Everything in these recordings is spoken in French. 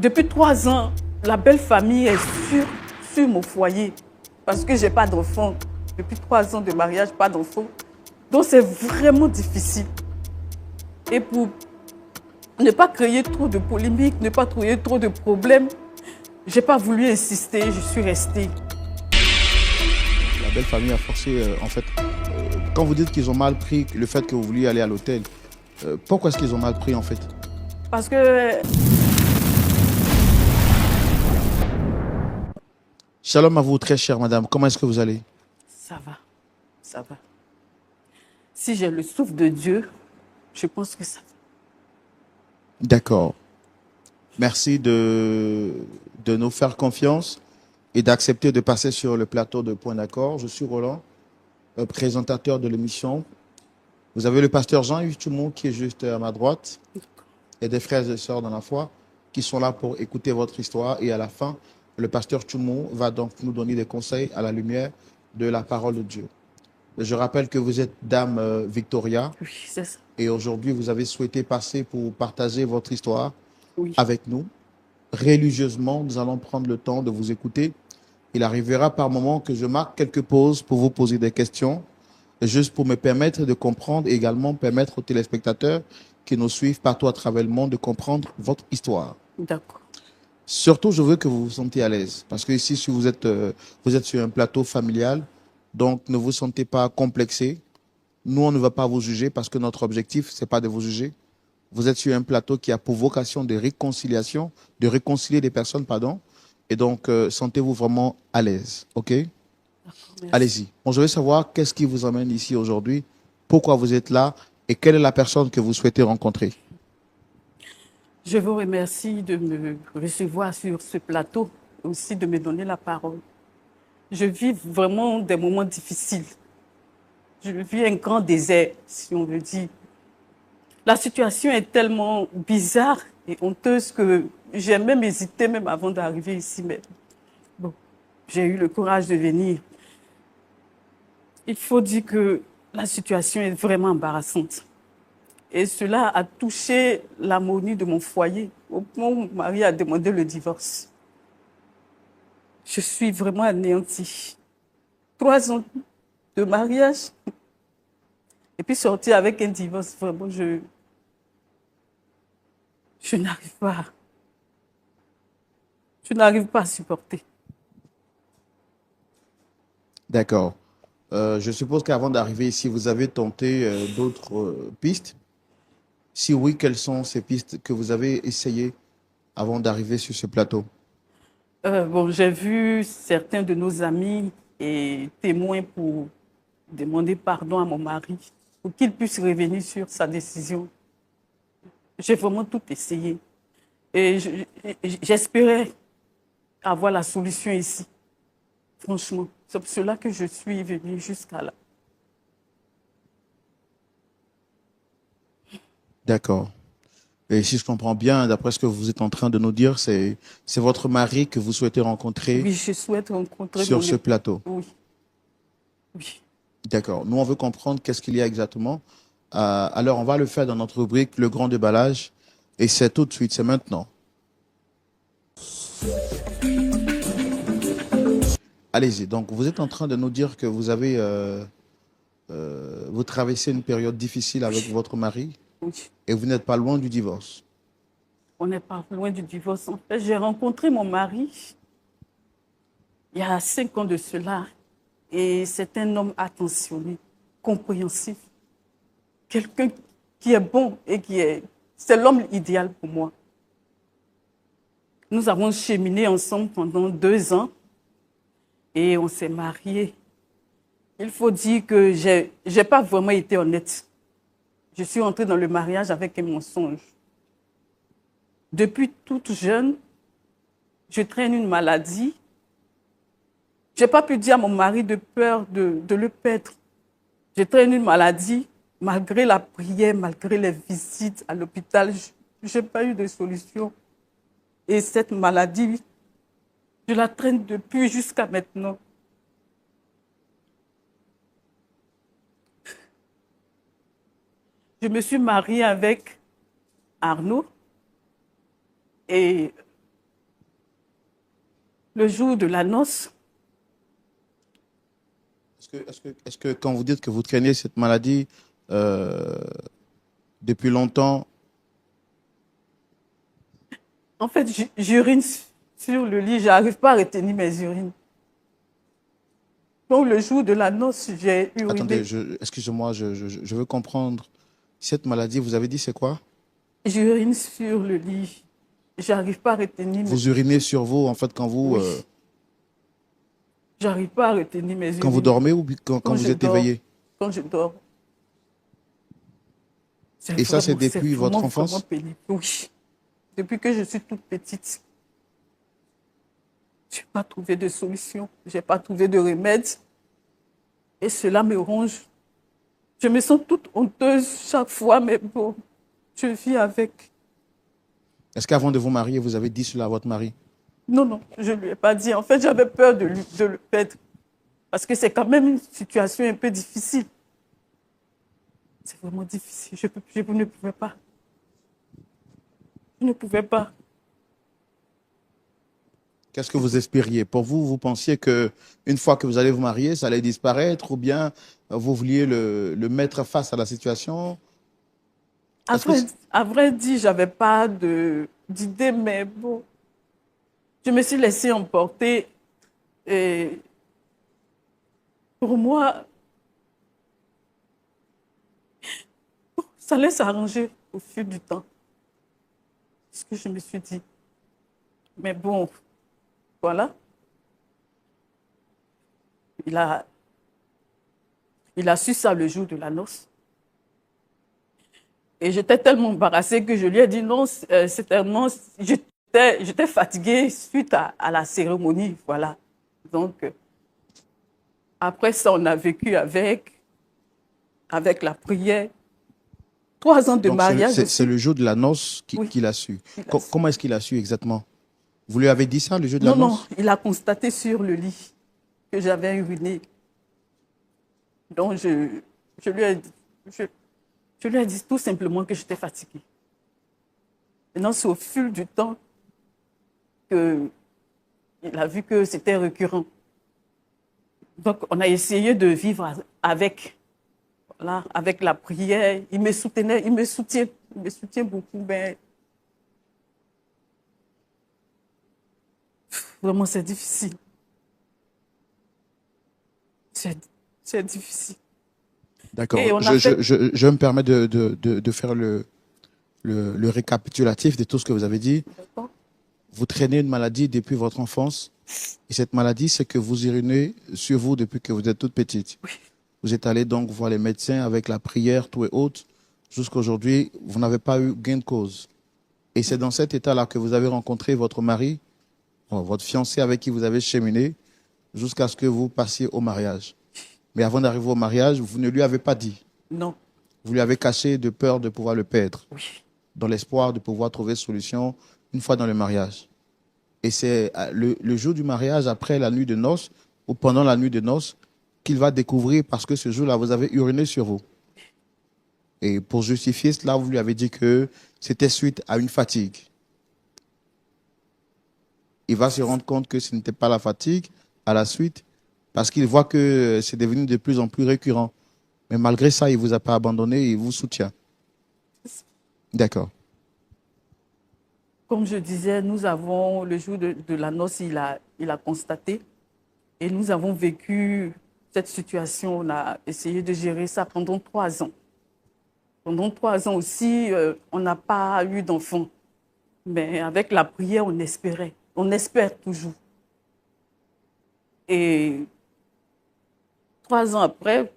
Depuis 3 ans, la belle famille est sur mon foyer parce que je n'ai pas d'enfant. Depuis 3 ans de mariage, pas d'enfant. Donc c'est vraiment difficile. Et pour ne pas créer trop de polémiques, ne pas créer trop de problèmes, je n'ai pas voulu insister, je suis restée. La belle famille a forcé, quand vous dites qu'ils ont mal pris le fait que vous vouliez aller à l'hôtel, pourquoi est-ce qu'ils ont mal pris en fait? Parce que Shalom à vous, très chère madame, comment est-ce que vous allez? ça va, ça va. Si j'ai le souffle de Dieu, je pense que ça va. D'accord. Merci de nous faire confiance et d'accepter de passer sur le plateau de Point d'accord. Je suis Roland, présentateur de l'émission. Vous avez le pasteur Jean-Yves Toumou qui est juste à ma droite et des frères et sœurs dans la foi qui sont là pour écouter votre histoire. Et à la fin, le pasteur Toumou va donc nous donner des conseils à la lumière de la parole de Dieu. Je rappelle que vous êtes dame Victoria Oui, c'est ça. et aujourd'hui vous avez souhaité passer pour partager votre histoire Oui. avec nous. Religieusement, nous allons prendre le temps de vous écouter. Il arrivera par moment que je marque quelques pauses pour vous poser des questions, juste pour me permettre de comprendre et également permettre aux téléspectateurs qui nous suivent partout à travers le monde de comprendre votre histoire. D'accord. Surtout, je veux que vous vous sentiez à l'aise. Parce que ici, si vous êtes sur un plateau familial, donc ne vous sentez pas complexé. Nous, on ne va pas vous juger parce que notre objectif, c'est pas de vous juger. Vous êtes sur un plateau qui a pour vocation de réconciliation, de réconcilier des personnes, pardon. Et donc, sentez-vous vraiment à l'aise. OK? Merci. Allez-y. Bon, je veux savoir qu'est-ce qui vous emmène ici aujourd'hui, pourquoi vous êtes là et quelle est la personne que vous souhaitez rencontrer. Je vous remercie de me recevoir sur ce plateau, aussi de me donner la parole. Je vis vraiment des moments difficiles. Je vis un grand désert, si on veut dire. La situation est tellement bizarre et honteuse que j'ai même hésité, même avant d'arriver ici. Mais bon, j'ai eu le courage de venir. Il faut dire que la situation est vraiment embarrassante. Et cela a touché l'harmonie de mon foyer, au point où mon mari a demandé le divorce. Je suis vraiment anéantie. 3 ans de mariage et puis sortir avec un divorce, vraiment, je n'arrive pas. Je n'arrive pas à supporter. D'accord. Je suppose qu'avant d'arriver ici, vous avez tenté d'autres pistes. Si oui, quelles sont ces pistes que vous avez essayées avant d'arriver sur ce plateau? Bon, j'ai vu certains de nos amis et témoins pour demander pardon à mon mari pour qu'il puisse revenir sur sa décision. J'ai vraiment tout essayé. Et j'espérais avoir la solution ici. Franchement, c'est pour cela que je suis venue jusqu'à là. D'accord. Et si je comprends bien, d'après ce que vous êtes en train de nous dire, c'est votre mari que vous souhaitez rencontrer Oui, je souhaite rencontrer mon sur ce époux. plateau. Oui, oui. D'accord. Nous, on veut comprendre qu'est-ce qu'il y a exactement. Alors, on va le faire dans notre rubrique Le Grand Déballage. Et c'est tout de suite, c'est maintenant. Allez-y. Donc, vous êtes en train de nous dire que vous avez, vous traversez une période difficile avec votre mari Oui. et vous n'êtes pas loin du divorce. On n'est pas loin du divorce. En fait, j'ai rencontré mon mari il y a 5 ans de cela. Et c'est un homme attentionné, compréhensif. Quelqu'un qui est bon et qui est... C'est l'homme idéal pour moi. Nous avons cheminé ensemble pendant 2 ans et on s'est mariés. Il faut dire que j'ai pas vraiment été honnête. Je suis entrée dans le mariage avec un mensonge. Depuis toute jeune, je traîne une maladie. Je n'ai pas pu dire à mon mari de peur de le perdre. Je traîne une maladie, malgré la prière, malgré les visites à l'hôpital, je n'ai pas eu de solution. Et cette maladie, je la traîne depuis jusqu'à maintenant. Je me suis mariée avec Arnaud et Le jour de la noce, Est-ce que quand vous dites que vous traînez cette maladie euh, depuis longtemps, en fait, j'urine sur le lit, j'arrive pas à retenir mes urines. Donc, le jour de la noce, j'ai attendez, uriné. excusez-moi, je veux comprendre. Cette maladie, vous avez dit c'est quoi? J'urine sur le lit. J'arrive pas à retenir mes... Vous urinez sur vous, en fait, Oui, j'arrive pas à retenir mes quand vous urines. dormez ou quand Quand je vous êtes dors, éveillé? quand je dors, Et ça, c'est c'est depuis votre vraiment, vraiment enfance? pénible. Oui, depuis que je suis toute petite, je n'ai pas trouvé de solution. Je n'ai pas trouvé de remède. Et cela me ronge. Je me sens toute honteuse chaque fois, mais bon, je vis avec. Est-ce qu'avant de vous marier, vous avez dit cela à votre mari? Non, non, je ne lui ai pas dit. En fait, j'avais peur de le perdre. Parce que c'est quand même une situation un peu difficile. C'est vraiment difficile. Je ne pouvais pas. Je ne pouvais pas. Qu'est-ce que vous espériez? Pour vous, vous pensiez que une fois que vous allez vous marier, ça allait disparaître ou bien vous vouliez le mettre face à la situation? Est-ce que À vrai dire, je n'avais pas d'idée, mais bon, je me suis laissée emporter. Et pour moi, ça allait s'arranger au fil du temps. C'est ce que je me suis dit. Mais bon, voilà. Il a, il a su ça le jour de la noce. Et j'étais tellement embarrassée que je lui ai dit non, c'est tellement. J'étais fatiguée suite à la cérémonie. Voilà. Donc, après ça, on a vécu avec la prière. 3 ans de donc mariage c'est aussi. le jour de la noce Oui, qu'il a su. il a su. Comment est-ce qu'il a su exactement? Vous lui avez dit ça le jour de la Non, non, noce? il a constaté sur le lit que j'avais uriné. Donc, je lui ai dit, je, je lui ai dit tout simplement que j'étais fatiguée. Maintenant, c'est au fil du temps qu'il a vu que c'était récurrent. Donc, on a essayé de vivre avec, voilà, avec la prière. Il me soutenait, il me soutient beaucoup, mais vraiment, c'est difficile. C'est c'est difficile. D'accord. Et on a fait... Je me permets de faire le récapitulatif de tout ce que vous avez dit. Vous traînez une maladie depuis votre enfance. Et cette maladie, c'est que vous urinez sur vous depuis que vous êtes toute petite. Vous êtes allé donc voir les médecins avec la prière, tout et autres. Jusqu'à aujourd'hui, vous n'avez pas eu gain de cause. Et c'est dans cet état-là que vous avez rencontré votre mari, votre fiancé avec qui vous avez cheminé, jusqu'à ce que vous passiez au mariage. Mais avant d'arriver au mariage, vous ne lui avez pas dit. Non. Vous lui avez caché de peur de pouvoir le perdre, Oui. dans l'espoir de pouvoir trouver solution une fois dans le mariage. Et c'est le jour du mariage, après la nuit de noces, ou pendant la nuit de noces, qu'il va découvrir parce que ce jour-là, vous avez uriné sur vous. Et pour justifier cela, vous lui avez dit que c'était suite à une fatigue. Il va se rendre compte que ce n'était pas la fatigue à la suite, parce qu'il voit que c'est devenu de plus en plus récurrent. Mais malgré ça, il ne vous a pas abandonné, il vous soutient. D'accord. Comme je disais, nous avons, le jour de la noce, il a constaté. Et nous avons vécu cette situation. On a essayé de gérer ça pendant 3 ans. Pendant 3 ans aussi, on n'a pas eu d'enfant. Mais avec la prière, on espérait. On espère toujours. Et 3 ans après,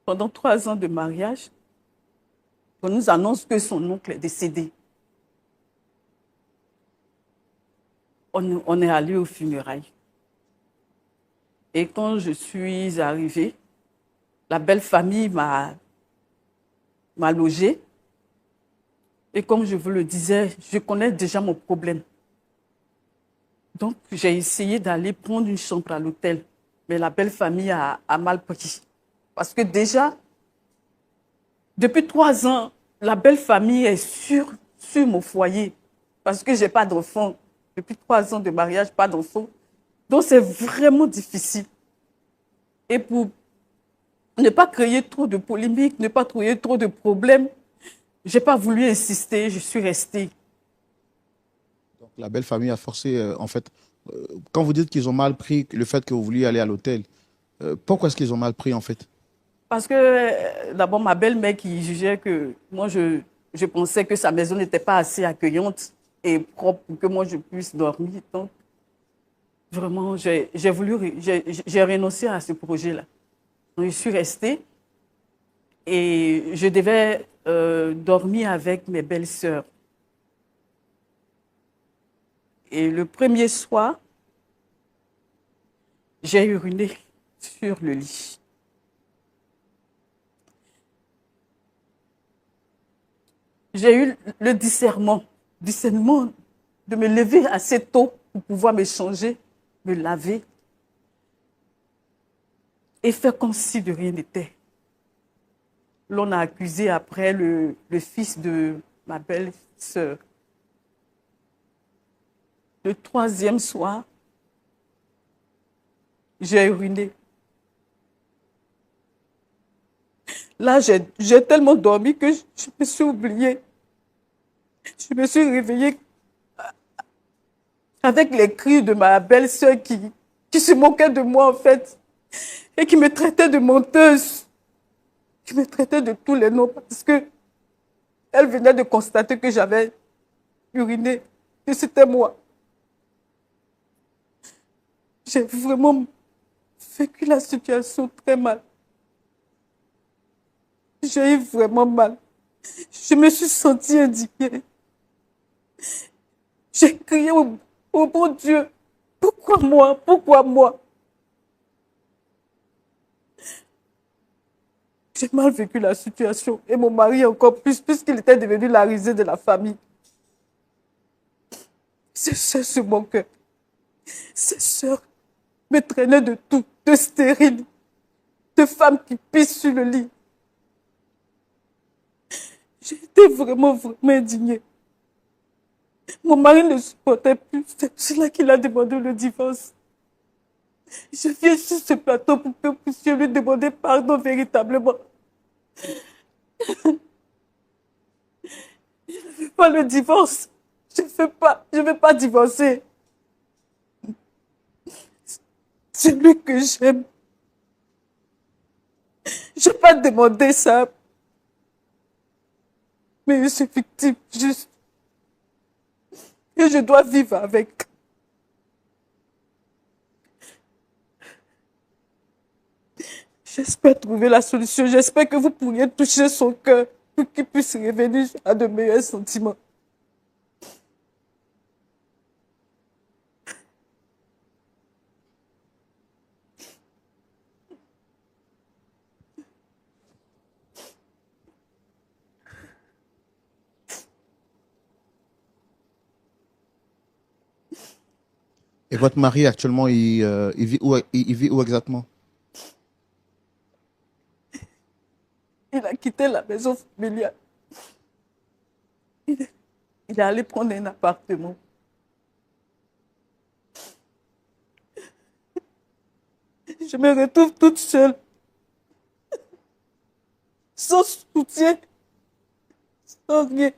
pendant 3 ans de mariage, on nous annonce que son oncle est décédé. On est allé aux funérailles. Et quand je suis arrivée, la belle famille m'a logée. Et comme je vous le disais, je connais déjà mon problème. Donc, j'ai essayé d'aller prendre une chambre à l'hôtel. Mais la belle famille a mal pris. Parce que déjà, depuis 3 ans, la belle famille est sur mon foyer. Parce que je n'ai pas d'enfant. Depuis 3 ans de mariage, pas d'enfant. Donc, c'est vraiment difficile. Et pour ne pas créer trop de polémiques, ne pas créer trop de problèmes, je n'ai pas voulu insister, je suis restée. Donc, la belle famille a forcé, en fait, quand vous dites qu'ils ont mal pris le fait que vous vouliez aller à l'hôtel, pourquoi est-ce qu'ils ont mal pris, en fait? Parce que d'abord, ma belle-mère qui jugeait que moi, je pensais que sa maison n'était pas assez accueillante et propre pour que moi, je puisse dormir. Donc, vraiment, j'ai renoncé à ce projet-là. Donc, je suis restée et je devais dormir avec mes belles-sœurs. Et le premier soir, j'ai uriné sur le lit. J'ai eu le discernement de me lever assez tôt pour pouvoir me changer, me laver et faire comme si de rien n'était. L'on a accusé après le fils de ma belle-sœur. Le troisième soir, j'ai uriné. Là, j'ai tellement dormi que je me suis oubliée. Je me suis réveillée avec les cris de ma belle-sœur qui se moquait de moi, en fait, et qui me traitait de menteuse, qui me traitait de tous les noms parce que elle venait de constater que j'avais uriné, que c'était moi. J'ai vraiment vécu la situation très mal. J'ai eu vraiment mal. Je me suis sentie indignée. J'ai crié au bon Dieu, pourquoi moi? Pourquoi moi? J'ai mal vécu la situation et mon mari encore plus, puisqu'il était devenu la risée de la famille. Ses soeurs se moquaient. Ses soeurs me traînaient de tout, de stérile, de femmes qui pissent sur le lit. J'étais vraiment indignée. Mon mari ne supportait plus. C'est pour cela qu'il a demandé le divorce. Je viens sur ce plateau pour que vous puissiez lui demander pardon véritablement. Je ne veux pas le divorce. Je ne veux pas divorcer. C'est lui que j'aime. Je n'ai pas demandé ça. Mais je suis victime, juste. Et je dois vivre avec. J'espère trouver la solution. J'espère que vous pourriez toucher son cœur pour qu'il puisse revenir à de meilleurs sentiments. Et votre mari, actuellement, il vit où exactement? Il a quitté la maison familiale. Il est allé prendre un appartement. Je me retrouve toute seule, sans soutien, sans rien.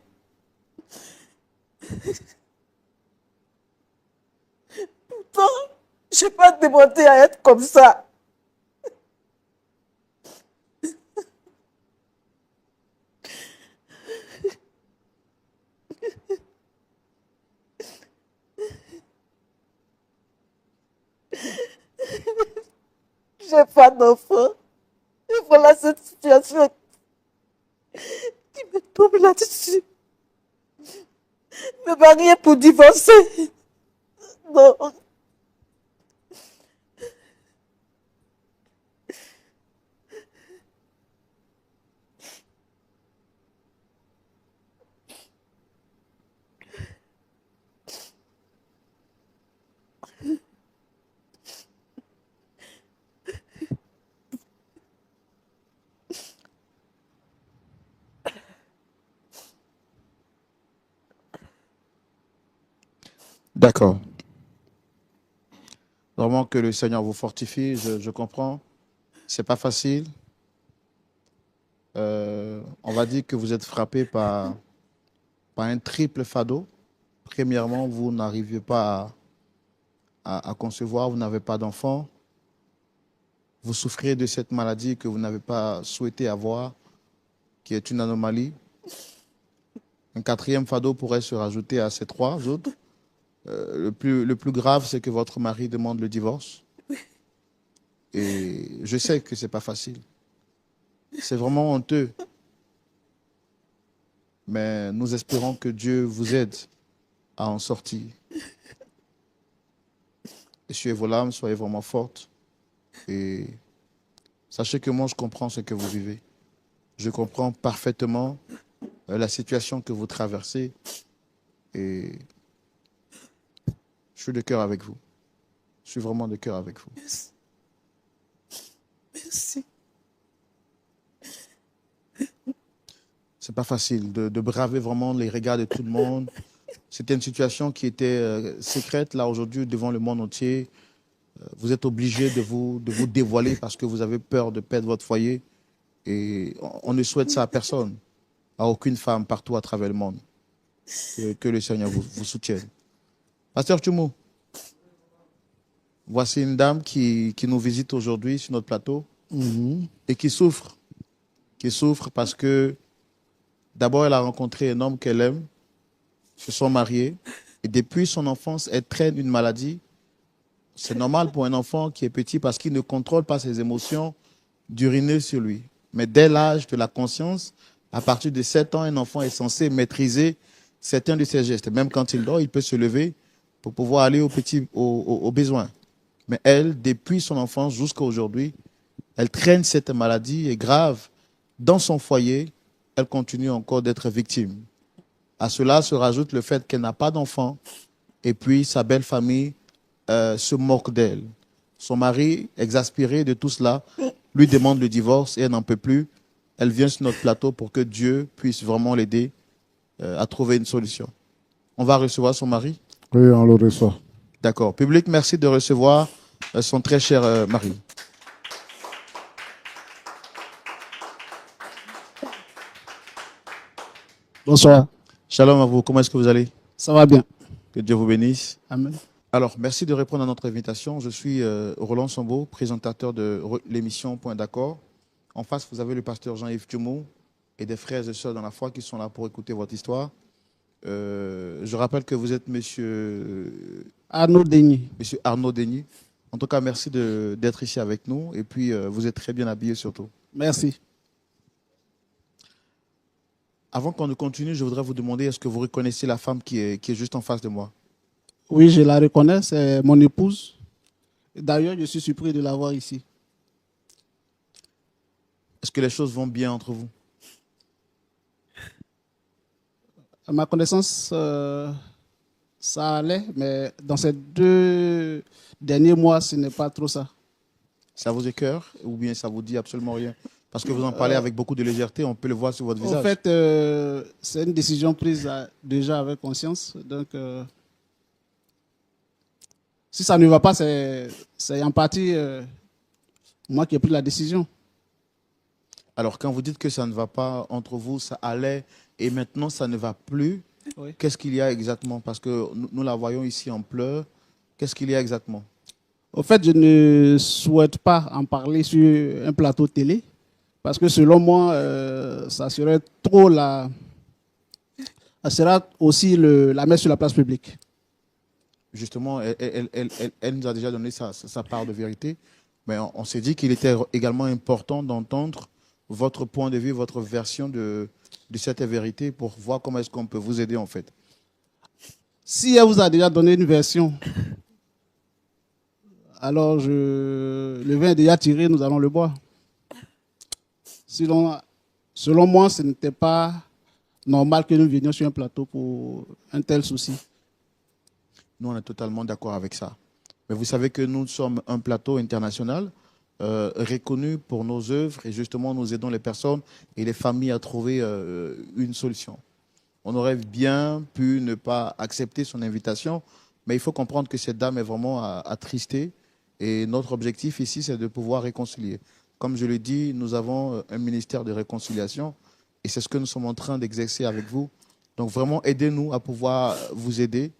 Pourtant, je n'ai pas demandé à être comme ça. Je n'ai pas d'enfant. Et voilà cette situation qui me tombe là-dessus. Me marier pour divorcer. Non. D'accord. Vraiment que le Seigneur vous fortifie, je comprends. C'est pas facile. On va dire que vous êtes frappé par un triple fardeau. Premièrement, vous n'arriviez pas à concevoir, vous n'avez pas d'enfant. Vous souffrez de cette maladie que vous n'avez pas souhaité avoir, qui est une anomalie. Un quatrième fardeau pourrait se rajouter à ces trois autres. Le plus grave, c'est que votre mari demande le divorce. Et je sais que ce n'est pas facile. C'est vraiment honteux. Mais nous espérons que Dieu vous aide à en sortir. Essuyez vos larmes, soyez vraiment fortes. Et sachez que moi, je comprends ce que vous vivez. Je comprends parfaitement la situation que vous traversez. Et je suis de cœur avec vous. Je suis vraiment de cœur avec vous. Merci. Merci. C'est pas facile de braver vraiment les regards de tout le monde. C'était une situation qui était secrète. Là, aujourd'hui, devant le monde entier, vous êtes obligé de vous dévoiler parce que vous avez peur de perdre votre foyer. Et on ne souhaite ça à personne, à aucune femme partout à travers le monde. Que le Seigneur vous soutienne. Pasteur Tchoumou, voici une dame qui nous visite aujourd'hui sur notre plateau et qui souffre. Qui souffre parce que d'abord, elle a rencontré un homme qu'elle aime, se sont mariés et depuis son enfance, elle traîne une maladie. C'est normal pour un enfant qui est petit parce qu'il ne contrôle pas ses émotions d'uriner sur lui. Mais dès l'âge de la conscience, à partir de 7 ans, un enfant est censé maîtriser certains de ses gestes. Même quand il dort, il peut se lever pour pouvoir aller aux besoins. Mais elle, depuis son enfance jusqu'à aujourd'hui, elle traîne cette maladie et grave. Dans son foyer, elle continue encore d'être victime. À cela se rajoute le fait qu'elle n'a pas d'enfant et puis sa belle famille se moque d'elle. Son mari, exaspéré de tout cela, lui demande le divorce et elle n'en peut plus. Elle vient sur notre plateau pour que Dieu puisse vraiment l'aider à trouver une solution. On va recevoir son mari? Oui, on le reçoit. D'accord. Public, merci de recevoir son très cher mari. Bonsoir. Shalom à vous. Comment est-ce que vous allez? Ça va bien. Que Dieu vous bénisse. Amen. Alors, merci de répondre à notre invitation. Je suis Roland Sambo, présentateur de l'émission Point d'accord. En face, vous avez le pasteur Jean-Yves Tchoumou et des frères et sœurs dans la foi qui sont là pour écouter votre histoire. Je rappelle que vous êtes monsieur Arnaud Denis. Monsieur Arnaud Denis. En tout cas, merci d'être ici avec nous. Et puis, vous êtes très bien habillé surtout. Merci. Avant qu'on ne continue, je voudrais vous demander, est-ce que vous reconnaissez la femme qui est juste en face de moi? Oui, je la reconnais, c'est mon épouse. D'ailleurs, je suis surpris de la voir ici. Est-ce que les choses vont bien entre vous? À ma connaissance, ça allait, mais dans ces 2 derniers mois, ce n'est pas trop ça. Ça vous écoeure ou bien ça vous dit absolument rien? Parce que vous en parlez avec beaucoup de légèreté, on peut le voir sur votre visage. En fait, c'est une décision prise déjà avec conscience. Donc, si ça ne va pas, c'est en partie moi qui ai pris la décision. Alors, quand vous dites que ça ne va pas entre vous, ça allait et maintenant ça ne va plus, Oui. qu'est-ce qu'il y a exactement? Parce que nous la voyons ici en pleurs. Qu'est-ce qu'il y a exactement? Au fait, je ne souhaite pas en parler sur un plateau télé parce que selon moi, ça serait trop ça sera aussi la mettre sur la place publique. Justement, elle nous a déjà donné sa part de vérité, mais on s'est dit qu'il était également important d'entendre votre point de vue, votre version de cette vérité pour voir comment est-ce qu'on peut vous aider en fait. Si elle vous a déjà donné une version, alors le vin est déjà tiré, nous allons le boire. Selon moi, ce n'était pas normal que nous venions sur un plateau pour un tel souci. Nous, on est totalement d'accord avec ça. Mais vous savez que nous sommes un plateau international reconnu pour nos œuvres et justement nous aidons les personnes et les familles à trouver une solution. On aurait bien pu ne pas accepter son invitation, Mais il faut comprendre que cette dame est vraiment attristée. Et notre objectif ici, c'est de pouvoir réconcilier. Comme je l'ai dit, nous avons un ministère de réconciliation et c'est ce que nous sommes en train d'exercer avec vous. Donc vraiment, aidez-nous à pouvoir vous aider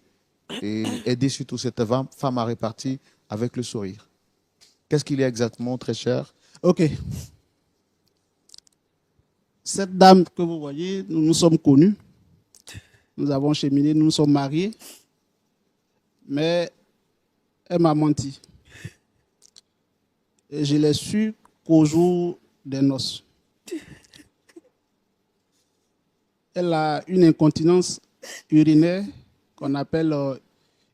et aider surtout cette femme à répartir avec le sourire. Qu'est-ce qu'il y a exactement, très cher? Ok. Cette dame que vous voyez, nous nous sommes connus. Nous avons cheminé, nous nous sommes mariés. Mais elle m'a menti. Et je l'ai su qu'au jour des noces. Elle a une incontinence urinaire qu'on appelle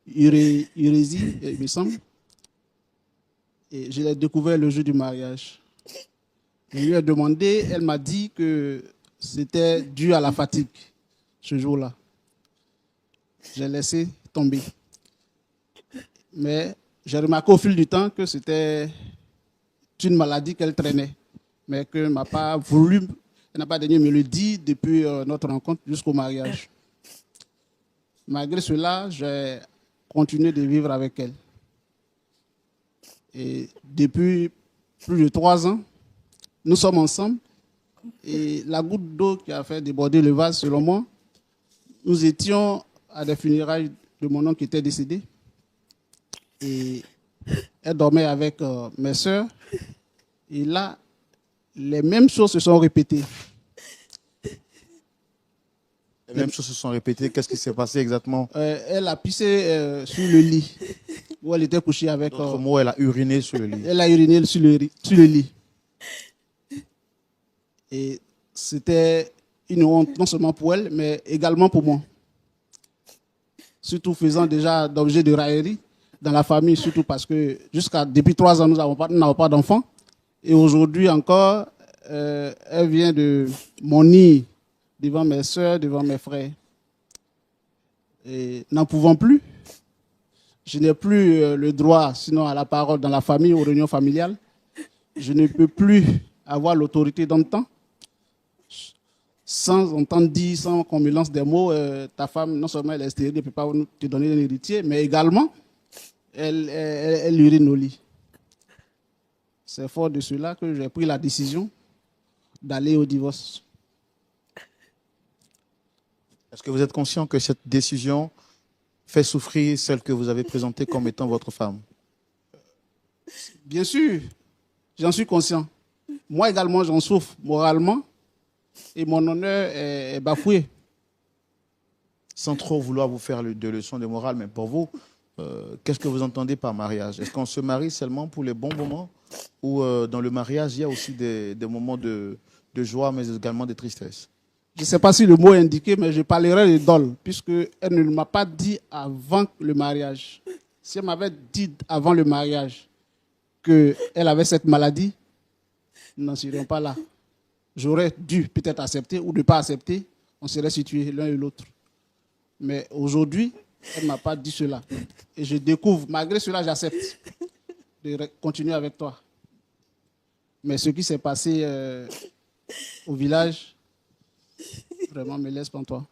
urésie, il me semble. Et je l'ai découvert le jour du mariage. Je lui ai demandé, elle m'a dit que c'était dû à la fatigue ce jour-là. J'ai laissé tomber. Mais j'ai remarqué au fil du temps que c'était une maladie qu'elle traînait, mais qu'elle n'a pas voulu, elle n'a pas daigné me le dire depuis notre rencontre jusqu'au mariage. Malgré cela, j'ai continué de vivre avec elle. Et depuis plus de 3 ans, nous sommes ensemble. Et la goutte d'eau qui a fait déborder le vase, selon moi, nous étions à des funérailles de mon oncle qui était décédé. Et elle dormait avec mes soeurs. Et là, les mêmes choses se sont répétées. Les mêmes choses se sont répétées. Qu'est-ce qui s'est passé exactement? Elle a pissé sur le lit où elle était couchée avec. D'autres mots, elle a uriné sur le lit. Elle a uriné sur le lit. Et c'était une honte, non seulement pour elle, mais également pour moi. Surtout faisant déjà d'objet de raillerie dans la famille, surtout parce que depuis 3 ans, nous n'avons pas d'enfants. Et aujourd'hui encore, elle vient de mon nid devant mes soeurs, devant mes frères. Et n'en pouvant plus, je n'ai plus le droit, sinon à la parole dans la famille, aux réunions familiales. Je ne peux plus avoir l'autorité d'antan. Sans entendre dire, sans qu'on me lance des mots, ta femme, non seulement elle est stérile, elle ne peut pas te donner un héritier, mais également, elle urine au lit. C'est fort de cela que j'ai pris la décision d'aller au divorce. Est-ce que vous êtes conscient que cette décision fait souffrir celle que vous avez présentée comme étant votre femme? Bien sûr, j'en suis conscient. Moi également, j'en souffre moralement et mon honneur est bafoué. Sans trop vouloir vous faire de leçons de morale, mais pour vous, qu'est-ce que vous entendez par mariage? Est-ce qu'on se marie seulement pour les bons moments ou dans le mariage, il y a aussi des moments de joie, mais également de tristesse? Je ne sais pas si le mot est indiqué, mais je parlerai de dol, puisqu'elle ne m'a pas dit avant le mariage. Si elle m'avait dit avant le mariage qu'elle avait cette maladie, nous n'en serions pas là. J'aurais dû peut-être accepter ou ne pas accepter, on serait situés l'un et l'autre. Mais aujourd'hui, elle ne m'a pas dit cela. Et je découvre, malgré cela, j'accepte de continuer avec toi. Mais ce qui s'est passé au village, vraiment me laisse pantois.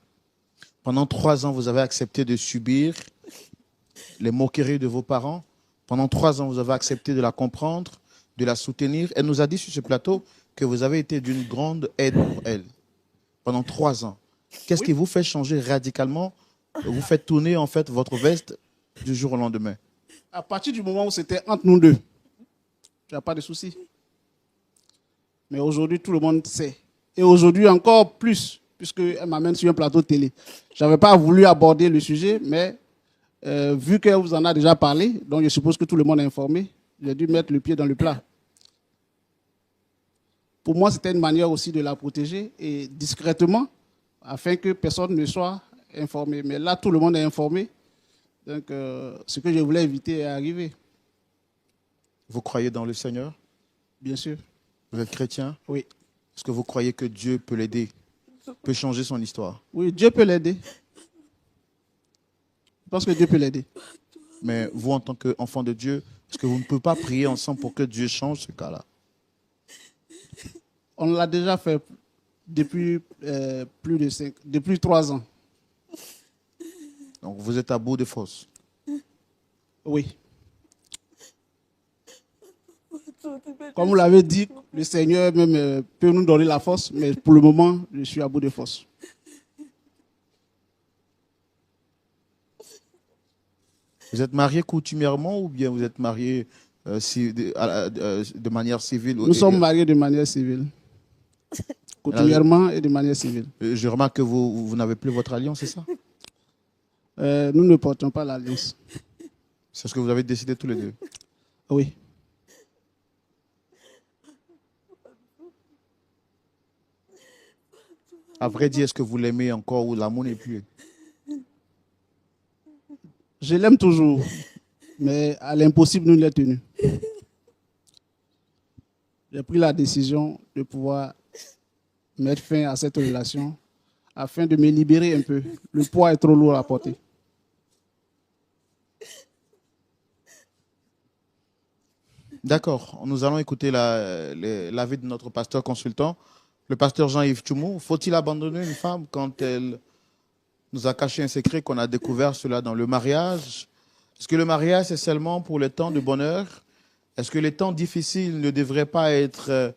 Pendant 3 ans, vous avez accepté de subir les moqueries de vos parents. Pendant 3 ans, vous avez accepté de la comprendre, de la soutenir. Elle nous a dit sur ce plateau que vous avez été d'une grande aide pour elle. Pendant 3 ans. Qu'est-ce qui vous fait changer radicalement? Vous faites tourner en fait votre veste du jour au lendemain. À partir du moment où c'était entre nous deux, il n'y a pas de souci. Mais aujourd'hui, tout le monde sait. Et aujourd'hui, encore plus, puisqu'elle m'amène sur un plateau de télé. Je n'avais pas voulu aborder le sujet, mais vu qu'elle vous en a déjà parlé, donc je suppose que tout le monde est informé, j'ai dû mettre le pied dans le plat. Pour moi, c'était une manière aussi de la protéger et discrètement, afin que personne ne soit informé. Mais là, tout le monde est informé. Donc, ce que je voulais éviter est arrivé. Vous croyez dans le Seigneur? Bien sûr. Vous êtes chrétien? Oui. Est-ce que vous croyez que Dieu peut l'aider, peut changer son histoire? Oui, Dieu peut l'aider. Je pense que Dieu peut l'aider. Mais vous, en tant qu'enfant de Dieu, est-ce que vous ne pouvez pas prier ensemble pour que Dieu change ce cas-là? On l'a déjà fait depuis depuis 3 ans. Donc vous êtes à bout de force. Oui. Comme vous l'avez dit, le Seigneur même peut nous donner la force, mais pour le moment, je suis à bout de force. Vous êtes marié coutumièrement ou bien vous êtes marié de manière civile? Nous sommes mariés de manière civile. Coutumièrement et de manière civile. Je remarque que vous n'avez plus votre alliance, c'est ça? Nous ne portons pas l'alliance. C'est ce que vous avez décidé tous les deux? Oui. À vrai dire, est-ce que vous l'aimez encore ou l'amour n'est plus? Je l'aime toujours, mais à l'impossible, nous l'avons tenu. J'ai pris la décision de pouvoir mettre fin à cette relation afin de me libérer un peu. Le poids est trop lourd à porter. D'accord. Nous allons écouter l'avis de notre pasteur consultant, le pasteur Jean-Yves Tchoumou. Faut-il abandonner une femme quand elle nous a caché un secret qu'on a découvert cela dans le mariage? Est-ce que le mariage, c'est seulement pour les temps de bonheur? Est-ce que les temps difficiles ne devraient pas être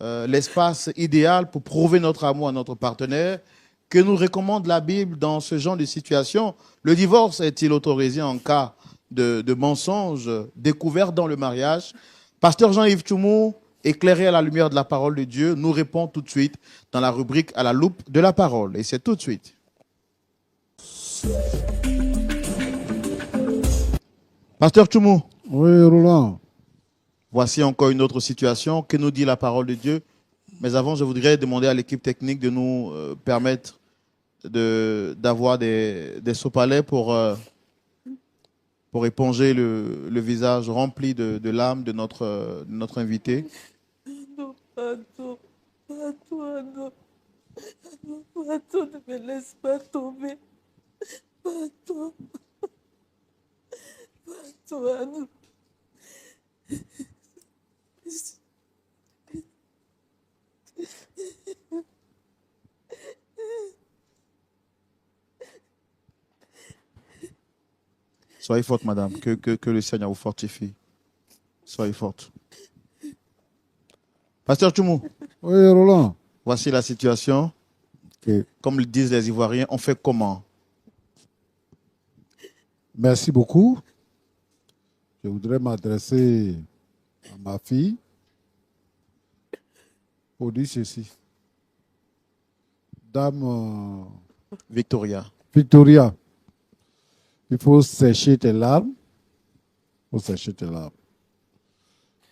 l'espace idéal pour prouver notre amour à notre partenaire? Que nous recommande la Bible dans ce genre de situation? Le divorce est-il autorisé en cas de mensonges découverts dans le mariage? Pasteur Jean-Yves Tchoumou, éclairé à la lumière de la parole de Dieu, nous répond tout de suite dans la rubrique à la loupe de la parole. Et c'est tout de suite. Pasteur Tchoumou. Oui, Roland. Voici encore une autre situation. Que nous dit la parole de Dieu? Mais avant, je voudrais demander à l'équipe technique de nous permettre d'avoir des sopalins pour éponger le visage rempli de larmes de notre invité. Non, pardon, pardon, ne me laisse pas tomber. Pardon, pardon. Soyez forte, madame. Que le Seigneur vous fortifie. Soyez forte. Pasteur Tchoumou. Oui, Roland. Voici la situation. Okay. Comme le disent les Ivoiriens, on fait comment? Merci beaucoup. Je voudrais m'adresser à ma fille pour dire ceci. Dame Victoria. Victoria, il faut sécher tes larmes. Il faut sécher tes larmes.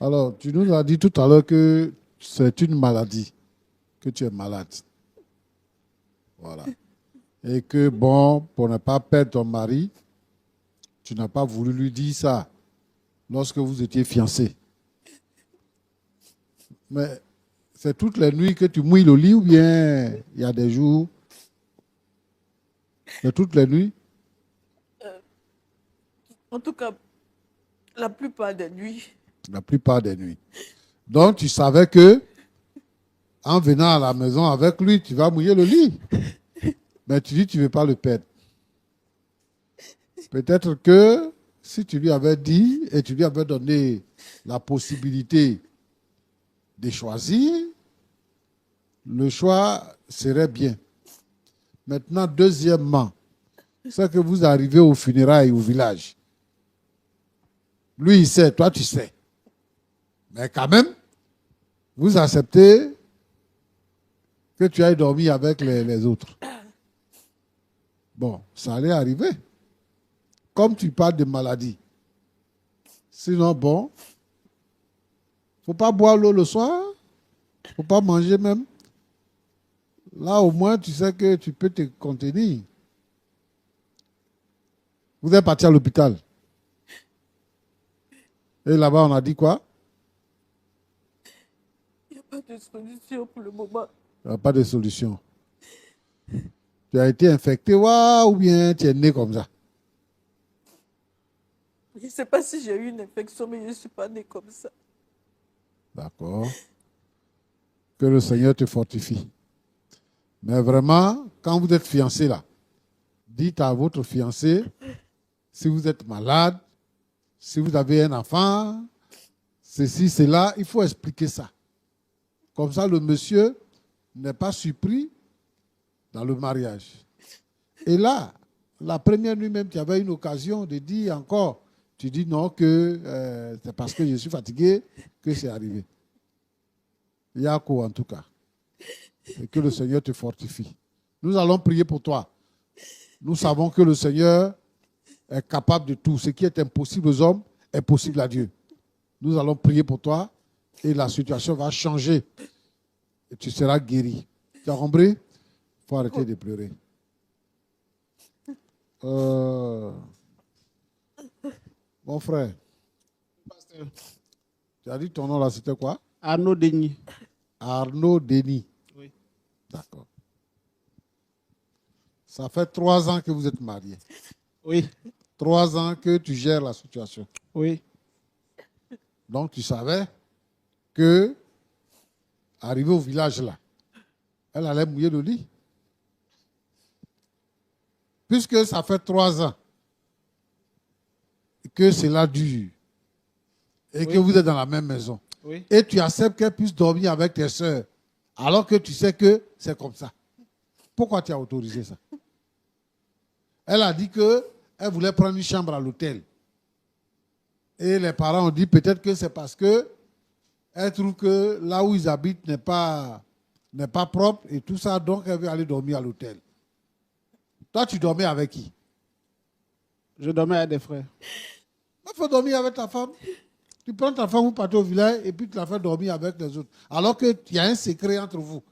Alors, tu nous as dit tout à l'heure que c'est une maladie, que tu es malade. Voilà. Et que, bon, pour ne pas perdre ton mari, tu n'as pas voulu lui dire ça lorsque vous étiez fiancés. Mais c'est toutes les nuits que tu mouilles le lit ou bien il y a des jours? C'est toutes les nuits? En tout cas, la plupart des nuits. La plupart des nuits. Donc, tu savais que en venant à la maison avec lui, tu vas mouiller le lit. Mais tu dis que tu ne veux pas le perdre. Peut-être que si tu lui avais dit et tu lui avais donné la possibilité de choisir, le choix serait bien. Maintenant, deuxièmement, c'est que vous arrivez aux funérailles au village. Lui, il sait, toi, tu sais. Mais quand même, vous acceptez que tu ailles dormir avec les autres. Bon, ça allait arriver. Comme tu parles de maladie. Sinon, bon, faut pas boire l'eau le soir. Faut pas manger même. Là, au moins, tu sais que tu peux te contenir. Vous êtes parti à l'hôpital. Et là-bas, on a dit quoi? Il n'y a pas de solution pour le moment. Il n'y a pas de solution. Tu as été infecté, ou bien tu es né comme ça? Je ne sais pas si j'ai eu une infection, mais je ne suis pas née comme ça. D'accord. Que le Seigneur te fortifie. Mais vraiment, quand vous êtes fiancé là, dites à votre fiancé, si vous êtes malade, si vous avez un enfant, ceci, cela, il faut expliquer ça. Comme ça, le monsieur n'est pas surpris dans le mariage. Et là, la première nuit même, tu avais une occasion de dire encore, tu dis non, que c'est parce que je suis fatigué que c'est arrivé. Yako, en tout cas. Et que le Seigneur te fortifie. Nous allons prier pour toi. Nous savons que le Seigneur est capable de tout. Ce qui est impossible aux hommes est possible à Dieu. Nous allons prier pour toi et la situation va changer. Et tu seras guéri. Tu as compris? Il faut arrêter de pleurer. Mon frère, tu as dit ton nom là, c'était quoi? Arnaud Denis. Arnaud Denis. Oui. D'accord. Ça fait 3 ans que vous êtes mariés. Oui. 3 ans que tu gères la situation. Oui. Donc tu savais que, arrivé au village là, elle allait mouiller le lit. Puisque ça fait 3 ans que cela dure et que vous êtes dans la même maison, et tu acceptes qu'elle puisse dormir avec tes soeurs, alors que tu sais que c'est comme ça. Pourquoi tu as autorisé ça? Elle a dit qu'elle voulait prendre une chambre à l'hôtel. Et les parents ont dit peut-être que c'est parce que elle trouve que là où ils habitent n'est pas propre et tout ça, donc elle veut aller dormir à l'hôtel. Toi, tu dormais avec qui? Je dormais avec des frères. Il faut dormir avec ta femme. Tu prends ta femme, vous partez au village et puis tu la fais dormir avec les autres. Alors qu'il y a un secret entre vous.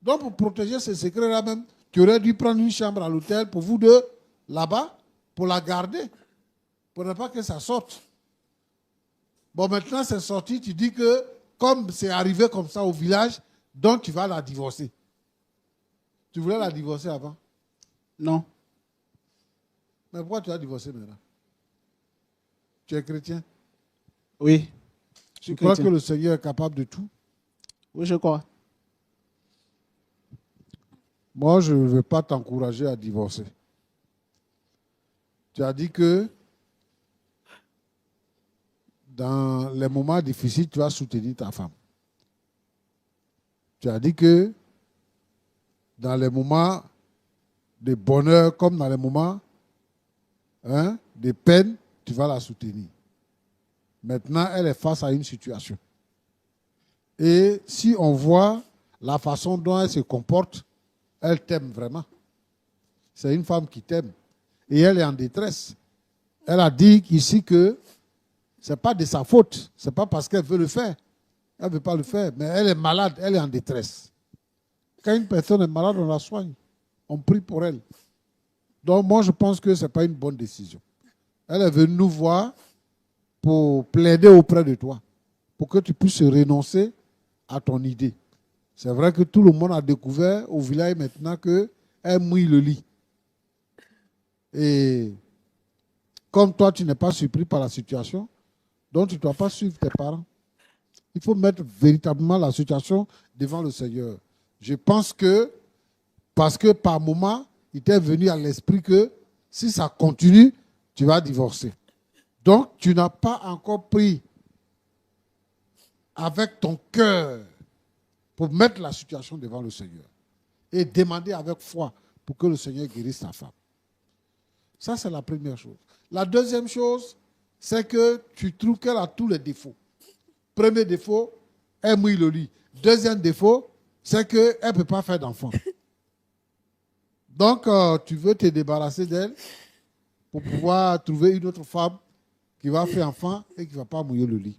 Donc, pour protéger ce secret-là même, tu aurais dû prendre une chambre à l'hôtel pour vous deux, là-bas, pour la garder. Pour ne pas que ça sorte. Bon, maintenant, c'est sorti. Tu dis que, comme c'est arrivé comme ça au village, donc tu vas la divorcer. Tu voulais la divorcer avant? Non. Mais pourquoi tu as divorcé maintenant? Tu es chrétien? Oui. Tu crois que le Seigneur est capable de tout? Oui, je crois. Moi, je ne veux pas t'encourager à divorcer. Tu as dit que dans les moments difficiles, tu vas soutenir ta femme. Tu as dit que dans les moments de bonheur comme dans les moments de peine, tu vas la soutenir. Maintenant, elle est face à une situation. Et si on voit la façon dont elle se comporte, elle t'aime vraiment. C'est une femme qui t'aime. Et elle est en détresse. Elle a dit ici que ce n'est pas de sa faute. Ce n'est pas parce qu'elle veut le faire. Elle ne veut pas le faire. Mais elle est malade. Elle est en détresse. Quand une personne est malade, on la soigne. On prie pour elle. Donc moi, je pense que ce n'est pas une bonne décision. Elle est venue nous voir pour plaider auprès de toi. Pour que tu puisses renoncer à ton idée. C'est vrai que tout le monde a découvert au village maintenant qu'elle mouille le lit. Et comme toi, tu n'es pas surpris par la situation, donc tu ne dois pas suivre tes parents. Il faut mettre véritablement la situation devant le Seigneur. Je pense que, parce que par moment, il t'est venu à l'esprit que si ça continue, tu vas divorcer. Donc, tu n'as pas encore pris avec ton cœur pour mettre la situation devant le Seigneur et demander avec foi pour que le Seigneur guérisse ta femme. Ça, c'est la première chose. La deuxième chose, c'est que tu trouves qu'elle a tous les défauts. Premier défaut, elle mouille le lit. Deuxième défaut, c'est qu'elle ne peut pas faire d'enfant. Donc, tu veux te débarrasser d'elle pour pouvoir trouver une autre femme qui va faire enfant et qui ne va pas mouiller le lit.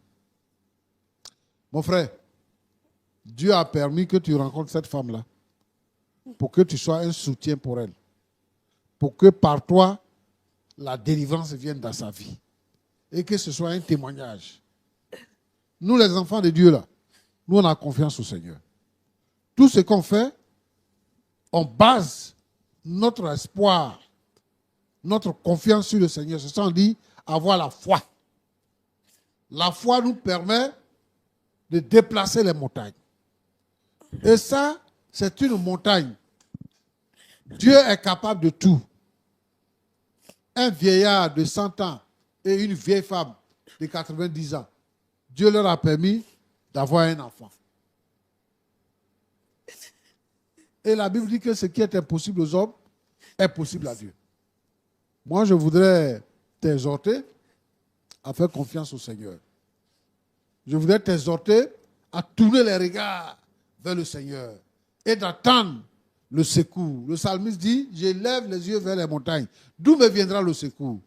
Mon frère, Dieu a permis que tu rencontres cette femme-là pour que tu sois un soutien pour elle. Pour que par toi, la délivrance vienne dans sa vie. Et que ce soit un témoignage. Nous, les enfants de Dieu, là, nous, on a confiance au Seigneur. Tout ce qu'on fait, on base notre espoir, notre confiance sur le Seigneur. C'est ça qu'on dit avoir la foi. La foi nous permet de déplacer les montagnes. Et ça, c'est une montagne. Dieu est capable de tout. Un vieillard de 100 ans et une vieille femme de 90 ans. Dieu leur a permis d'avoir un enfant. Et la Bible dit que ce qui est impossible aux hommes est possible à Dieu. Moi, je voudrais t'exhorter à faire confiance au Seigneur. Je voudrais t'exhorter à tourner les regards vers le Seigneur et d'attendre le secours. Le psalmiste dit, je lève les yeux vers les montagnes. D'où me viendra le secours?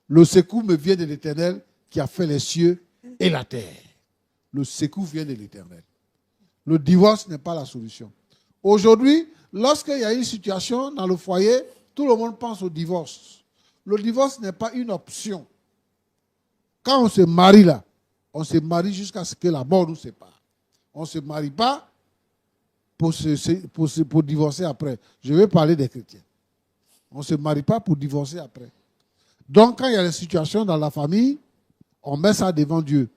Le secours me vient de l'Éternel qui a fait les cieux et la terre. Le secours vient de l'Éternel. Le divorce n'est pas la solution. Aujourd'hui, lorsqu'il y a une situation dans le foyer, tout le monde pense au divorce. Le divorce n'est pas une option. Quand on se marie là, on se marie jusqu'à ce que la mort nous sépare. On ne se marie pas pour divorcer après. Je vais parler des chrétiens. On ne se marie pas pour divorcer après. Donc, quand il y a des situations dans la famille, on met ça devant Dieu.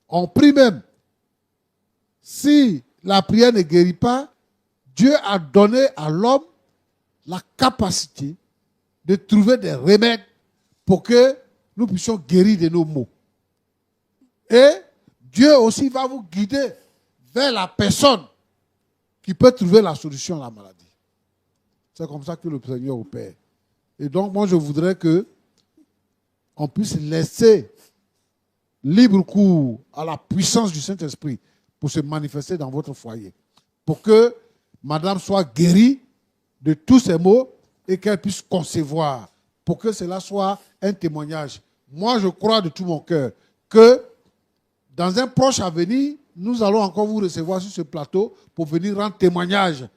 On prie même. Si la prière ne guérit pas, Dieu a donné à l'homme la capacité de trouver des remèdes pour que nous puissions guérir de nos maux. Et Dieu aussi va vous guider vers la personne qui peut trouver la solution à la maladie. C'est comme ça que le Seigneur opère. Et donc, moi, je voudrais que on puisse laisser libre cours à la puissance du Saint-Esprit pour se manifester dans votre foyer. Pour que madame soit guérie de tous ses maux et qu'elle puisse concevoir. Pour que cela soit un témoignage. Moi, je crois de tout mon cœur que dans un proche avenir, nous allons encore vous recevoir sur ce plateau pour venir rendre témoignage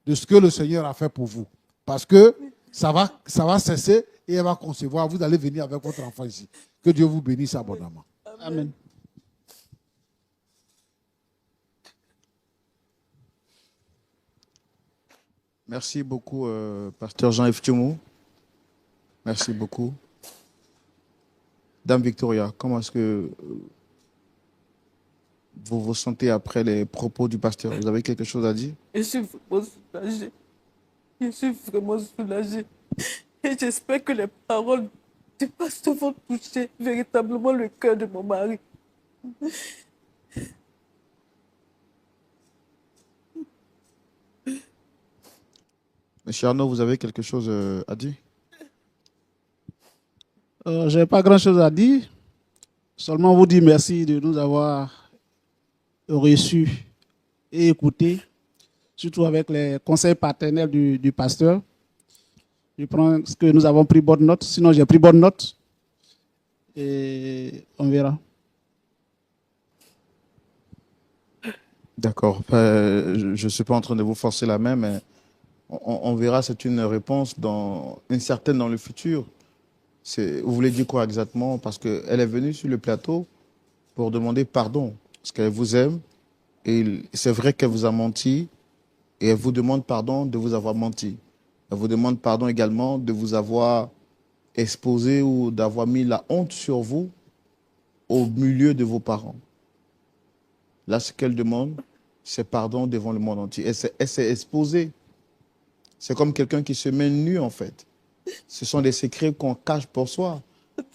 de ce que le Seigneur a fait pour vous. Parce que ça va cesser et elle va concevoir. Vous allez venir avec votre enfant ici. Que Dieu vous bénisse abondamment. Amen. Merci beaucoup, pasteur Jean-Yves Tchoumou. Merci beaucoup. Dame Victoria, comment est-ce que vous vous sentez après les propos du pasteur? Vous avez quelque chose à dire? Je suis vraiment soulagée. Je suis vraiment soulagée. Et j'espère que les paroles du pasteur vont toucher véritablement le cœur de mon mari. Monsieur Arnaud, vous avez quelque chose à dire? Je n'ai pas grand-chose à dire. Seulement vous dire merci de nous avoir reçus et écoutés, surtout avec les conseils paternels du pasteur. Je prends ce que nous avons pris bonne note, sinon j'ai pris bonne note. Et on verra. D'accord. Je ne suis pas en train de vous forcer la main, mais on verra. C'est une réponse certaine dans le futur. Vous voulez dire quoi exactement? Parce qu'elle est venue sur le plateau pour demander pardon, parce qu'elle vous aime. Et c'est vrai qu'elle vous a menti. Et elle vous demande pardon de vous avoir menti. Elle vous demande pardon également de vous avoir exposé ou d'avoir mis la honte sur vous au milieu de vos parents. Là, ce qu'elle demande, c'est pardon devant le monde entier. Elle s'est exposée. C'est comme quelqu'un qui se met nu, en fait. Ce sont des secrets qu'on cache pour soi.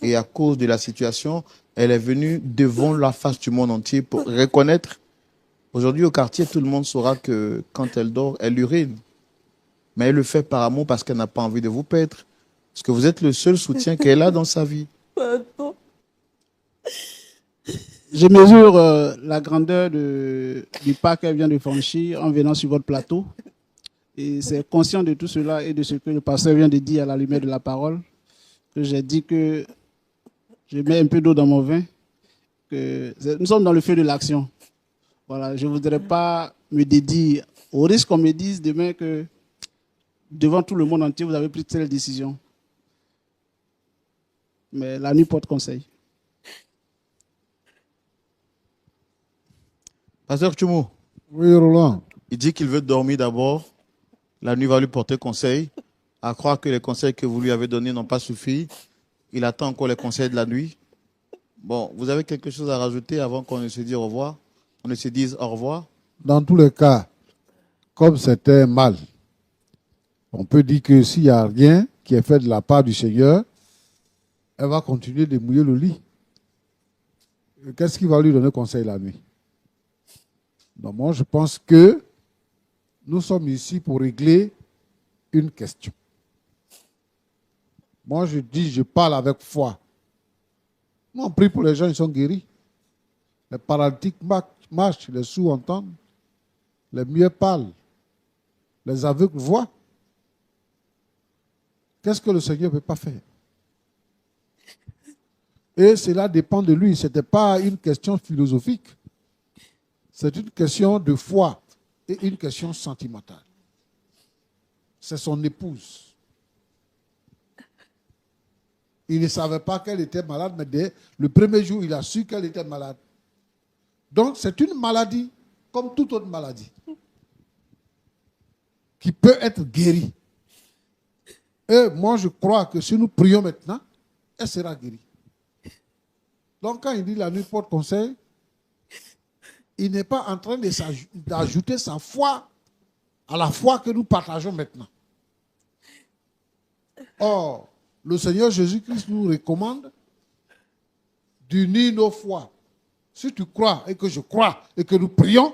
Et à cause de la situation, elle est venue devant la face du monde entier pour reconnaître. Aujourd'hui, au quartier, tout le monde saura que quand elle dort, elle urine. Mais elle le fait par amour parce qu'elle n'a pas envie de vous perdre. Parce que vous êtes le seul soutien qu'elle a dans sa vie. Pardon. Je mesure la grandeur du pas qu'elle vient de franchir en venant sur votre plateau. Et c'est conscient de tout cela et de ce que le pasteur vient de dire à la lumière de la parole, que j'ai dit que je mets un peu d'eau dans mon vin, que nous sommes dans le feu de l'action. Voilà, je ne voudrais pas me dédier au risque qu'on me dise demain que devant tout le monde entier, vous avez pris telle décision. Mais la nuit porte conseil. Pasteur Tchoumou. Oui, Roland. Il dit qu'il veut dormir d'abord. La nuit va lui porter conseil. À croire que les conseils que vous lui avez donnés n'ont pas suffi. Il attend encore les conseils de la nuit. Bon, vous avez quelque chose à rajouter avant qu'on ne se dise au revoir? On ne se dise au revoir? Dans tous les cas, comme c'était mal, on peut dire que s'il n'y a rien qui est fait de la part du Seigneur, elle va continuer de mouiller le lit. Qu'est-ce qui va lui donner conseil la nuit? Donc moi, je pense que nous sommes ici pour régler une question. Moi, je dis, je parle avec foi. Nous, on prie pour les gens, ils sont guéris. Les paralytiques marchent, les sourds entendent, les muets parlent, les aveugles voient. Qu'est-ce que le Seigneur ne peut pas faire? Et cela dépend de lui. Ce n'était pas une question philosophique. C'est une question de foi et une question sentimentale. C'est son épouse. Il ne savait pas qu'elle était malade, mais dès le premier jour, il a su qu'elle était malade. Donc, c'est une maladie, comme toute autre maladie, qui peut être guérie. Et moi, je crois que si nous prions maintenant, elle sera guérie. Donc, quand il dit la nuit porte conseil, il n'est pas en train d'ajouter sa foi à la foi que nous partageons maintenant. Or, le Seigneur Jésus-Christ nous recommande d'unir nos foi. Si tu crois et que je crois et que nous prions,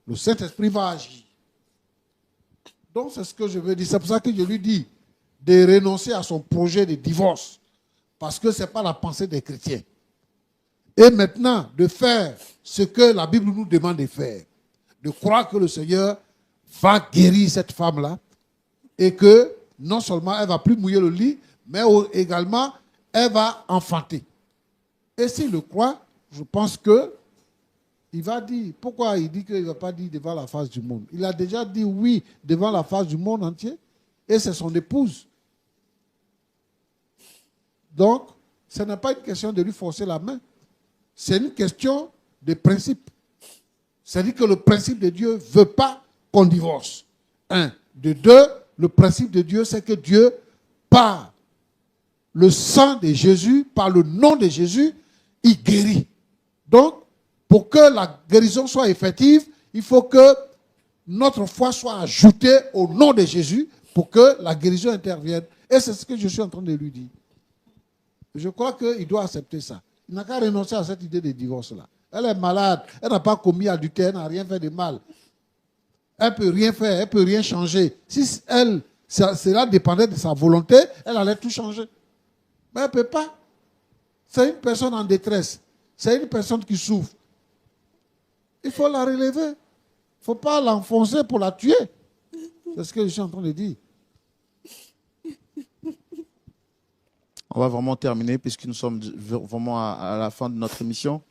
le Saint-Esprit va agir. Donc, c'est ce que je veux dire. C'est pour ça que je lui dis de renoncer à son projet de divorce. Parce que ce n'est pas la pensée des chrétiens. Et maintenant, de faire ce que la Bible nous demande de faire. De croire que le Seigneur va guérir cette femme-là. Et que non seulement elle ne va plus mouiller le lit, mais également elle va enfanter. Et s'il le croit, je pense que il va dire, pourquoi il dit qu'il ne va pas dire devant la face du monde? Il a déjà dit oui devant la face du monde entier. Et c'est son épouse. Donc, ce n'est pas une question de lui forcer la main. C'est une question de principe. C'est-à-dire que le principe de Dieu ne veut pas qu'on divorce. Un. De deux, le principe de Dieu, c'est que Dieu, par le sang de Jésus, par le nom de Jésus, il guérit. Donc, pour que la guérison soit effective, il faut que notre foi soit ajoutée au nom de Jésus pour que la guérison intervienne. Et c'est ce que je suis en train de lui dire. Je crois qu'il doit accepter ça. Il n'a qu'à renoncer à cette idée de divorce-là. Elle est malade, elle n'a pas commis adultère, elle n'a rien fait de mal. Elle ne peut rien faire, elle ne peut rien changer. Si cela dépendait de sa volonté, elle allait tout changer. Mais elle ne peut pas. C'est une personne en détresse. C'est une personne qui souffre. Il faut la relever. Il ne faut pas l'enfoncer pour la tuer. C'est ce que je suis en train de dire. On va vraiment terminer puisque nous sommes vraiment à la fin de notre émission.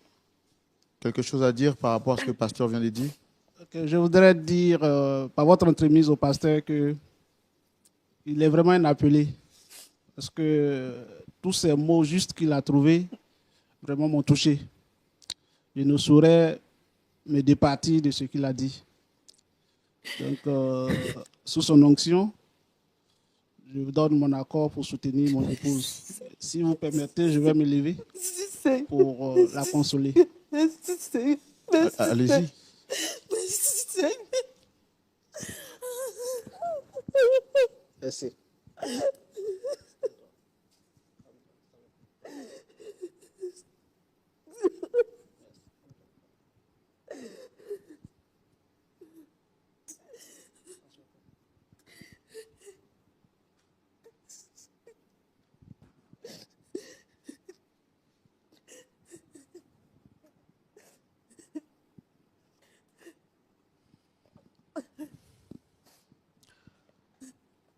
Quelque chose à dire par rapport à ce que le pasteur vient de dire? Je voudrais dire, par votre entremise au pasteur, qu'il est vraiment un appelé. Parce que tous ces mots justes qu'il a trouvés, vraiment m'ont touché. Je ne saurais me départir de ce qu'il a dit. Donc, sous son onction, je vous donne mon accord pour soutenir mon épouse. Si vous permettez, je vais me lever pour la consoler. Allez-y. Merci.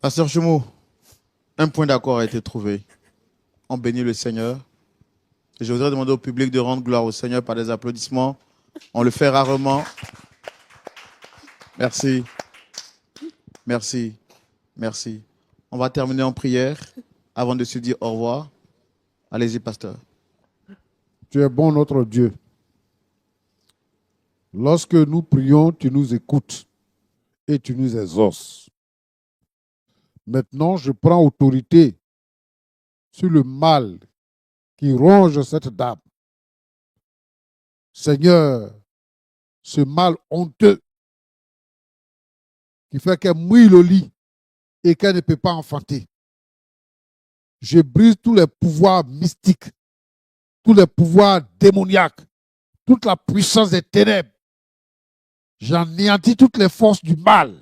Pasteur Chumo, un point d'accord a été trouvé. On bénit le Seigneur. Et je voudrais demander au public de rendre gloire au Seigneur par des applaudissements. On le fait rarement. Merci. Merci. Merci. On va terminer en prière avant de se dire au revoir. Allez-y, pasteur. Tu es bon, notre Dieu. Lorsque nous prions, tu nous écoutes et tu nous exauces. Maintenant, je prends autorité sur le mal qui ronge cette dame. Seigneur, ce mal honteux qui fait qu'elle mouille le lit et qu'elle ne peut pas enfanter. Je brise tous les pouvoirs mystiques, tous les pouvoirs démoniaques, toute la puissance des ténèbres. J'anéantis toutes les forces du mal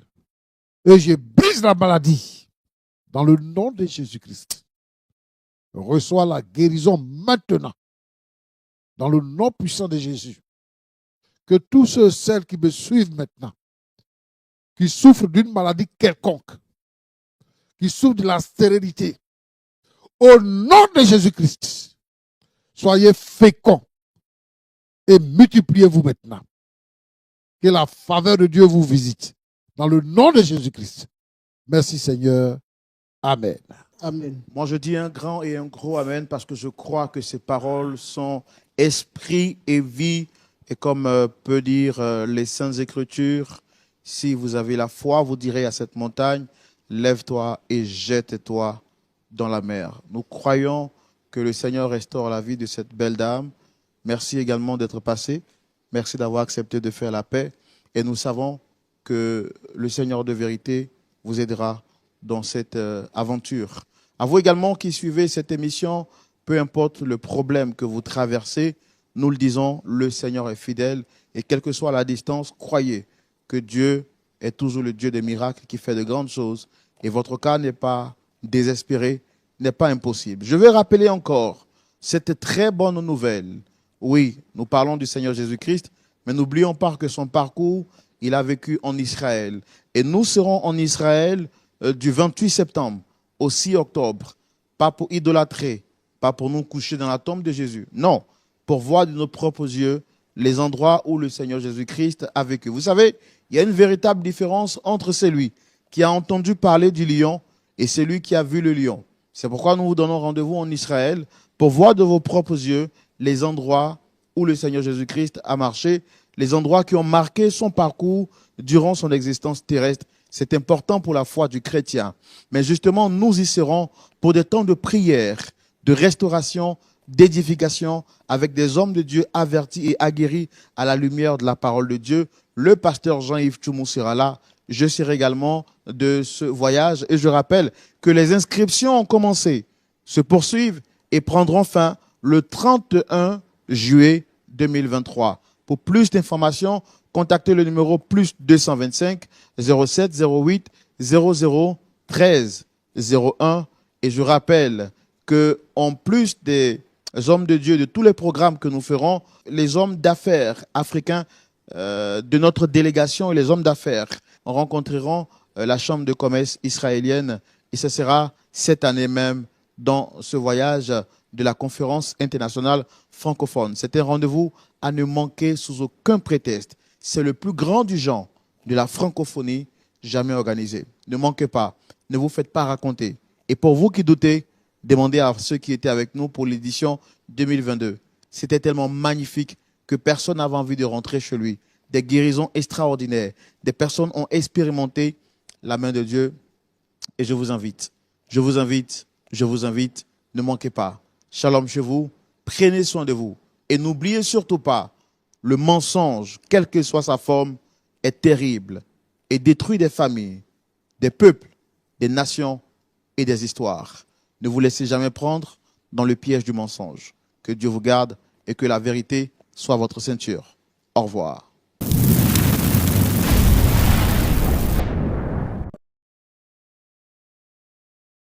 et je brise la maladie. Dans le nom de Jésus-Christ, reçois la guérison maintenant. Dans le nom puissant de Jésus. Que tous ceux et celles qui me suivent maintenant, qui souffrent d'une maladie quelconque, qui souffrent de la stérilité, au nom de Jésus-Christ, soyez féconds et multipliez-vous maintenant. Que la faveur de Dieu vous visite. Dans le nom de Jésus-Christ. Merci Seigneur. Amen. Amen. Moi, je dis un grand et un gros Amen parce que je crois que ces paroles sont esprit et vie. Et comme peut dire les Saintes Écritures, si vous avez la foi, vous direz à cette montagne, lève-toi et jette-toi dans la mer. Nous croyons que le Seigneur restaure la vie de cette belle dame. Merci également d'être passé. Merci d'avoir accepté de faire la paix. Et nous savons que le Seigneur de vérité vous aidera dans cette aventure. À vous également qui suivez cette émission, peu importe le problème que vous traversez, nous le disons, le Seigneur est fidèle et quelle que soit la distance, croyez que Dieu est toujours le Dieu des miracles qui fait de grandes choses et votre cas n'est pas désespéré, n'est pas impossible. Je vais rappeler encore cette très bonne nouvelle. Oui, nous parlons du Seigneur Jésus-Christ, mais n'oublions pas que son parcours, il a vécu en Israël. Et nous serons en Israël du 28 septembre au 6 octobre, pas pour idolâtrer, pas pour nous coucher dans la tombe de Jésus. Non, pour voir de nos propres yeux les endroits où le Seigneur Jésus-Christ a vécu. Vous savez, il y a une véritable différence entre celui qui a entendu parler du lion et celui qui a vu le lion. C'est pourquoi nous vous donnons rendez-vous en Israël pour voir de vos propres yeux les endroits où le Seigneur Jésus-Christ a marché, les endroits qui ont marqué son parcours durant son existence terrestre. C'est important pour la foi du chrétien. Mais justement, nous y serons pour des temps de prière, de restauration, d'édification, avec des hommes de Dieu avertis et aguerris à la lumière de la parole de Dieu. Le pasteur Jean-Yves Tchoumou sera là. Je serai également de ce voyage. Et je rappelle que les inscriptions ont commencé, se poursuivent et prendront fin le 31 juillet 2023. Pour plus d'informations, contactez le numéro plus 225 07 08 00 13 01. Et je rappelle que en plus des hommes de Dieu, de tous les programmes que nous ferons, les hommes d'affaires africains de notre délégation et les hommes d'affaires rencontreront la Chambre de commerce israélienne. Et ce sera cette année même dans ce voyage de la conférence internationale francophone. C'est un rendez-vous à ne manquer sous aucun prétexte. C'est le plus grand du genre de la francophonie jamais organisé. Ne manquez pas, ne vous faites pas raconter. Et pour vous qui doutez, demandez à ceux qui étaient avec nous pour l'édition 2022. C'était tellement magnifique que personne n'avait envie de rentrer chez lui. Des guérisons extraordinaires. Des personnes ont expérimenté la main de Dieu. Et je vous invite, ne manquez pas. Shalom chez vous, prenez soin de vous. Et n'oubliez surtout pas, le mensonge, quelle que soit sa forme, est terrible et détruit des familles, des peuples, des nations et des histoires. Ne vous laissez jamais prendre dans le piège du mensonge. Que Dieu vous garde et que la vérité soit votre ceinture. Au revoir.